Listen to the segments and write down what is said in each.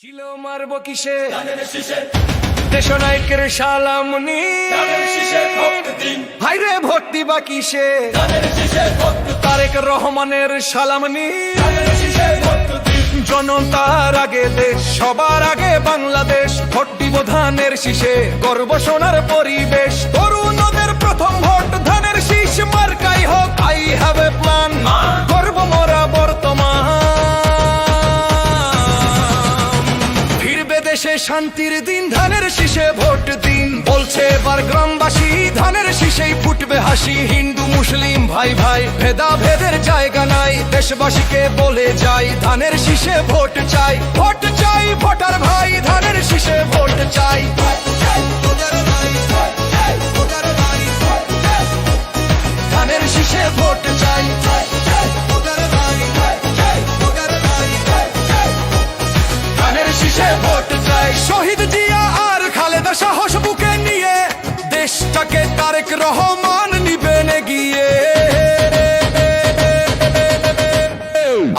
ছিল মারব কিসে দেশনায়কের সালামনি হাইরে ভোট দিবা কিসে তারেক রহমানের সালামনি জনতার আগে দেশ সবার আগে বাংলাদেশ ভোট দিব ধানের শীষে গর্ব সোনার পরিবেশ তরুণদের প্রথম ভোট ধানের শীষ মার্কাই হোক আই হ্যাভ এ প্ল্যান গর্ব মোরা বর্তমান ফিরবে দেশে শান্তির দিন ধানের শীষে ভোট দিন বলছে এবার গ্রামবাসী ধানের শীষেই ফুটবে হাসি হিন্দু মুসলিম ভাই ভাই ভেদাভেদের জায়গা নাই দেশবাসীকে বলে যাই ধানের শীষে ভোট চাই ভোটার ভাই ধানের শীষে ভোট চাই ধানের শীষে ভোট চাই ধানের শীষে ভোট চাই শহীদ জিয়া আর খালেদা সাহস বুকে নিয়ে দেশটাকে তারেক রহমান নিবেন গিয়ে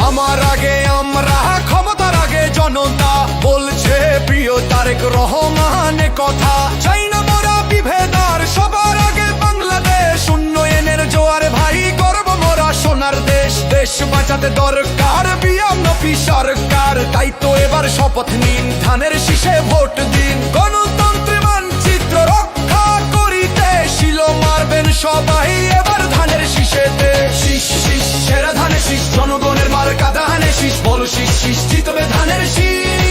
আমার আগে আমরা ক্ষমতার আগে জনতা বলছে প্রিয় তারেক রহমান কথা চাই না মোরা বিভেদার সবার আগে বাংলাদেশ উন্নয়নের জোয়ার ভাই গর্ব মোরা সোনার দেশ দেশ বাঁচাতে দরকার বিএনপি সরকার তাই তো এবার শপথ নিন ধানের শীষে ভোট দিন গণতন্ত্রের মানচিত্র রক্ষা করিতে শিল মারবেন সবাই এবার ধানের শীষেতে শীষ শীষ সেরা ধানের শীষ জনগণের মার্কা ধানের শীষ বলো শীষ শীষ জিতবে ধানের শীষ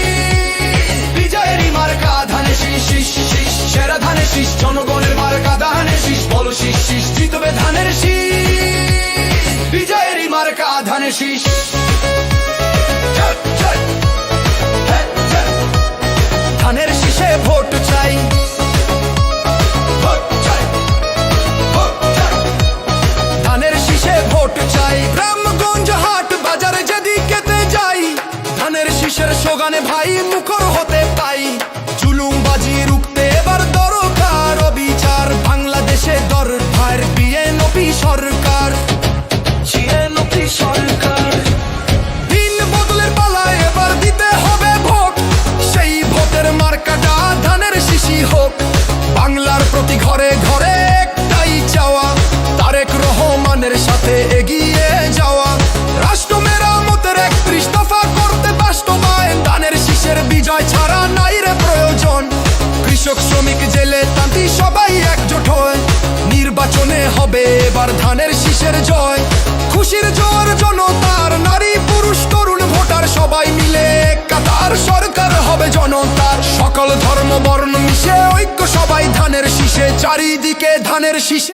বিজয়েরই মার্কা ধানের শীষ শীষ শীষ সেরা ধানের শীষ জনগণের মার্কা ধানের শীষ বলো শীষ শীষ জিতবে ধানের শীষ বিজয়েরই মার্কা ধানের শীষ ধানের শীষে ভোট চাই ধানের শীষে ভোট চাই গ্রামগঞ্জ হাট বাজারে যেদিকেতে যাই ধানের শীষের স্লোগানে ভাই মুখর হতে পাই জুলুমবাজি রুখতে এবার দরকার বিচার বাংলাদেশে দরকার বিএনপি সরকার দিন বদলের পালায় এবার দিতে হবে ভোট সেই ভোটের মার্কাটা ধানের শীষই হোক বাংলার প্রতি ঘরে ঘরে একটাই চাওয়া তারেক রহমানের সাথে এগিয়ে যাওয়া রাষ্ট্র মেরামতের ৩১ দফা করতে বাস্তবায়ন ধানের শীষের বিজয় ছাড়া নাই রে প্রয়োজন কৃষক শ্রমিক জেলে তাঁতি সবাই একজোট হয় নির্বাচনে হবে এবার ধানের শীষের জয় খুশির জোয়ার জনতার নারী পুরুষ তরুণ ভোটার সবাই মিলে কাতার সরকার হবে জনতার সকল ধর্ম বর্ণ মিশে ঐক্য সবাই ধানের শীষে চারিদিকে ধানের শীষে